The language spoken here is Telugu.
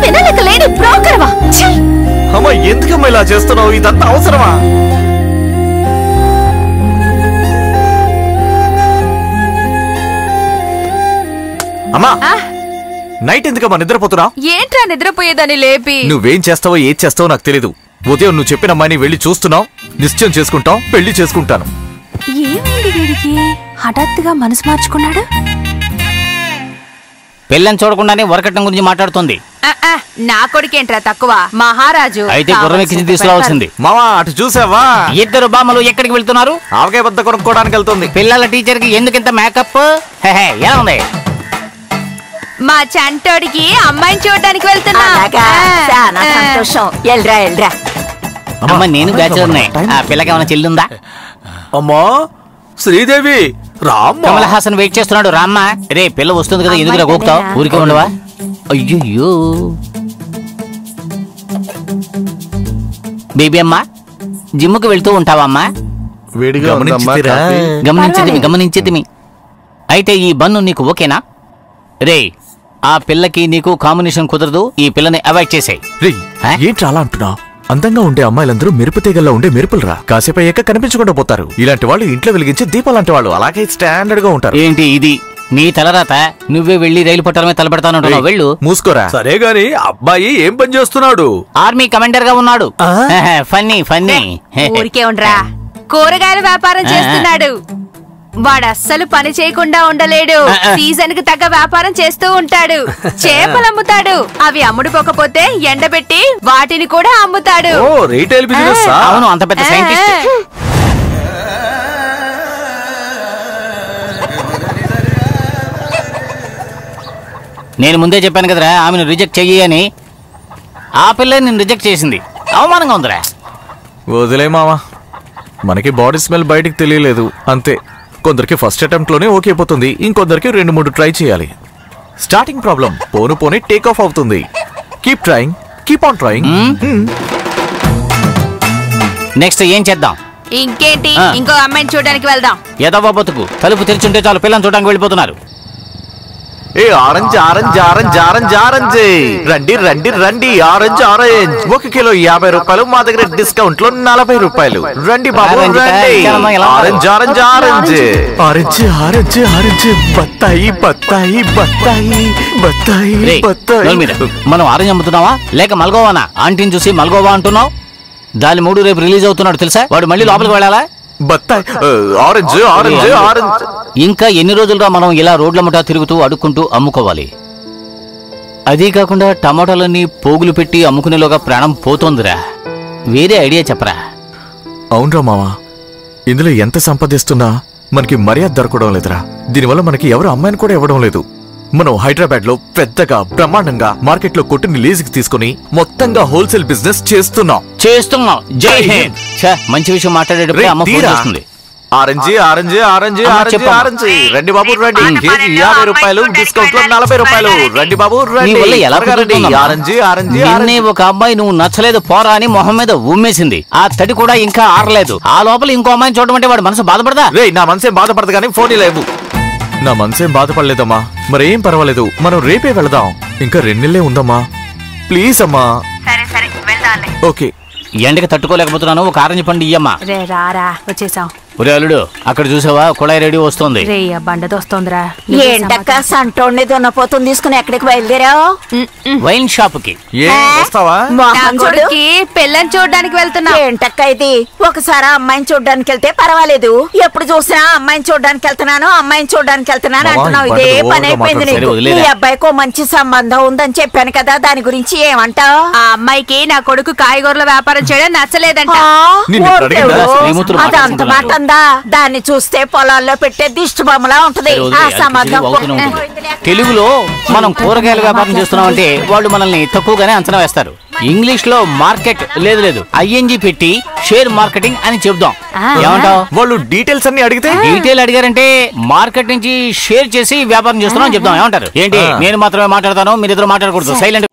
తెలివైనా లేక లేని బ్రోకర్వా? అమ్మా ఎందుకమ్మా ఇలా చేస్తున్నావు? ఇదంతా అవసరమా? అమ్మా నైట్ ఎందుకమ్మా నిద్రపోతున్నావు? ఏంట్రా నిద్రపోయేదాన్ని లేపి? నువ్వేం చేస్తావో ఏది చేస్తావో నాకు తెలీదు. ఉదయం నువ్వు చెప్పిన అమ్మాయిని వెళ్ళి చూస్తున్నావు, నిశ్చయం చేసుకుంటాం, పెళ్లి చేసుకుంటాను. ఏమైంది వీడికి? హఠాత్తుగా మనసు మార్చుకున్నాడు. పెళ్ళని చూడకుండానే వరకట్నం గురించి మాట్లాడుతుంది. నా కొడుకేంట్రా తక్కువ? మహారాజు అయితే గుర్రం ఎక్కించి తీసుకురావాల్సింది. మావా అటు చూసావా? ఇద్దరు బామ్మలు ఎక్కడికి వెళ్తున్నారు? ఆవకాయ బద్ద కొనుక్కోవడానికి వెళ్తుంది. పిల్లల టీచర్ కి ఎందుకింత మేకప్? ఎలా ఉంది? మా చంటోడికి అమ్మాయిని చూడడానికి వెళ్తున్నా. అమ్మ నేను బ్యాచులర్నే. ఆ పిల్లకి ఏమైనా చెల్లుందా? అమ్మా శ్రీదేవి కమల్ హాసన్ వెయిట్ చేస్తున్నాడు, రామ్మా. రే పిల్ల వస్తుంది కదా, ఎందుకురా గోకుతావు? ఊరికే ఉండవా? అయ్యో బేబీ అమ్మా, జిమ్ముకి వెళ్తూ ఉంటావమ్మా? గమనించేది. అయితే ఈ బన్ను నీకు ఓకేనా? రే ఆ పిల్లకి నీకు కాంబినేషన్ కుదరదు, ఈ పిల్లని అవాయిడ్ చేసేయ్. ఏంటి అలా అంటున్నా? అందంగా ఉండే అమ్మాయిలందరూ మెరుపు తీగల్లో ఉండే మెరుపులరా. కాసేపు అయ్యాక కనిపించకుండా పోతారు. ఇలాంటి వాళ్ళు ఇంట్లో వెలిగించే దీపాలంటే వాళ్ళు అలాగే స్టాండర్డ్ గా ఉంటారు. ఏంటి ఇది నీ తలరాత? నువ్వే వెళ్లి రైలు పట్టాలమే తలపెడతాను. వెళ్ళు. మూసుకోరా. సరే గాని అబ్బాయి ఏం పని చేస్తున్నాడు? ఆర్మీ కమాండర్ గా ఉన్నాడు. ఫన్నీ. ఊరికే ఉండరా, కూరగాయల వ్యాపారం చేస్తున్నాడు. వాడు అస్సలు పని చేయకుండా ఉండలేడు. సీజన్ కి తగ్గ వ్యాపారం చేస్తూ ఉంటాడు. చేపలు అమ్ముతాడు. అవి అమ్ముడుపోకపోతే ఎండబెట్టి వాటిని కూడా అమ్ముతాడు. Retail business. అవును, అంత పెద్ద సైంటిస్ట్. నేను ముందే చెప్పాను కదరా ఆమెను రిజెక్ట్ చెయ్యి అని. ఆ పిల్ల నేను రిజెక్ట్ చేసింది. అవమానంగా ఉందిరా. వదిలే మావా, మనకి బాడీ స్మెల్ బయటికి తెలియలేదు అంతే. కొందరికి ఫస్ట్ అటెంప్ట్ లోనే ఓకే అయిపోతుంది, ఇంకొందరికి 2-3 ట్రై చేయాలి. స్టార్టింగ్ ప్రాబ్లం పోను టేక్ ఆఫ్ అవుతుంది. Keep trying, keep on trying. Next ఏం చేద్దాం? ఇంకేంటి, ఇంకో అమ్మాయిని చూడడానికి వెళ్దాం. ఎదవ బతుకు, తలుపు తెరిచుంటే చాలు పిల్లని చూడడానికి వెళ్ళిపోతున్నారు. Orange orange orange orange orange రండి రండి రండి. ఆరెంజ్ ఆరెంజ్ 1 కిలో 50 రూపాయలు. మా దగ్గర డిస్కౌంట్ లో 40 రూపాయలు. రండి బాబు రండి. Orange orange orange orange orange orange బత్తాయి బత్తాయి బత్తాయి బత్తాయి బత్తాయి. మనం ఆరెంజ్ అమ్ముతున్నావా లేక మల్గోవానా? ఆంటీని చూసి మల్గోవా అంటున్నావు. దాని 3 రేపు రిలీజ్ అవుతున్నాడు తెలుసా? వాడు మళ్ళీ లోపలికి వెళ్ళాలా? బత్తాయి ఆరెంజ్ ఆరెంజ్ ఆరెంజ్. ఇంకా ఎన్ని రోజులుగా మనం ఇలా రోడ్ల ముఠా తిరుగుతూ అడుక్కుంటూ అమ్ముకోవాలి? అదీ కాకుండా టమాటాలన్నీ పోగులు పెట్టి అమ్ముకునేలోగా ప్రాణం పోతోందిరా. వేరే ఐడియా చెప్పరా? అవునరా మావా, ఇందులో ఎంత సంపాదిస్తున్నా మనకి మర్యాద దొరకడం లేదురా. దీనివల్ల మనకి ఎవరు అమ్మాయిని కూడా ఇవ్వడం లేదు. మనం హైదరాబాద్ లో పెద్దగా బ్రహ్మాండంగా మార్కెట్ లో కొట్టుని లీజుకి తీసుకుని మొత్తంగా హోల్సేల్ బిజినెస్ చేస్తున్నాం. జై హింద్. మంచి విషయం మాట్లాడేటప్పుడు అమ్మ ఫోన్ చేస్తుంది. Orange orange orange orange orange రండి బాబు రండి. కేజీ 50 రూపాయలు, డిస్కౌంట్ లో 40 రూపాయలు. రండి బాబు రండి. ఆరెంజ్ ఆరెంజ్ నిన్నే ఒక అమ్మాయి నువ్వు నచ్చలేదు పోరా అని మొహం మీద ఉమ్మేసింది. ఆ తడి కూడా ఇంకా ఆరలేదు. ఆ లోపల ఇంకో అమ్మాయిని చూడమంటే వాడు మనసు బాధపడదా? రే నా మనసేం బాధపడదు కానీ ఫోన్ లేవు. నా మనసేం బాధపడలేదమ్మా. మరేం పర్వాలేదు, మనం రేపే వెళదాం. ఇంకా 2 నెలలే ఉందమ్మా. ప్లీజ్ అమ్మా. ఓకే. ఎండకి తట్టుకోలేకపోతున్నాను, ఒక ఆరెంజ్ పండు ఇయ్యమ్మా. రారా వచ్చేసాం. ఒరే అల్లుడు, అక్కడ చూసావా కుళాయి రెడీ వస్తుంది. బండదొస్తుందిరా. ఏంటక్క సంటోడిని దున్నపోతుంది తీసుకుని ఎక్కడికి బయలుదేరావు? వైన్ షాప్ కి. పిల్లని చూడడానికి వెళ్తున్నా. ఏంటక్క ఇది? ఒకసారి అమ్మాయిని చూడడానికి వెళ్తే పర్వాలేదు, ఎప్పుడు చూసినా అమ్మాయిని చూడడానికి వెళ్తున్నాను అమ్మాయిని చూడడానికి వెళ్తున్నాను అంటున్నావు. ఇదే పని అయిపోయింది నీకు. ఈ అబ్బాయికో మంచి సంబంధం ఉందని చెప్పాను కదా, దాని గురించి ఏమంటావు? ఆ అమ్మాయికి నా కొడుకు కాయగూరల వ్యాపారం చేయడం నచ్చలేదంట. అదంత మాట ఉందా? దాన్ని చూస్తే పొలాల్లో పెట్టే దిష్టి బొమ్మలా ఉంటది. ఆ సంబంధం తెలుగులో మనం కూరగాయల వ్యాపారం చేస్తున్నామంటే వాళ్ళు మనల్ని తక్కువగానే అంచనా వేస్తారు. ఇంగ్లీష్ లో మార్కెట్ లేదు ఐఎన్జి పెట్టి షేర్ మార్కెటింగ్ అని చెప్దాం. ఏమంటావు? వాళ్ళు డీటెయిల్స్ అన్ని అడిగితే డీటెయిల్ అడిగారంటే మార్కెట్ నుంచి షేర్ చేసి వ్యాపారం చేస్తున్నాం చెప్దాం. ఏమంటారు? ఏంటి నేను మాత్రమే మాట్లాడతాను, మీరిద్దరు మాట్లాడకూడదు. సైలెంట్.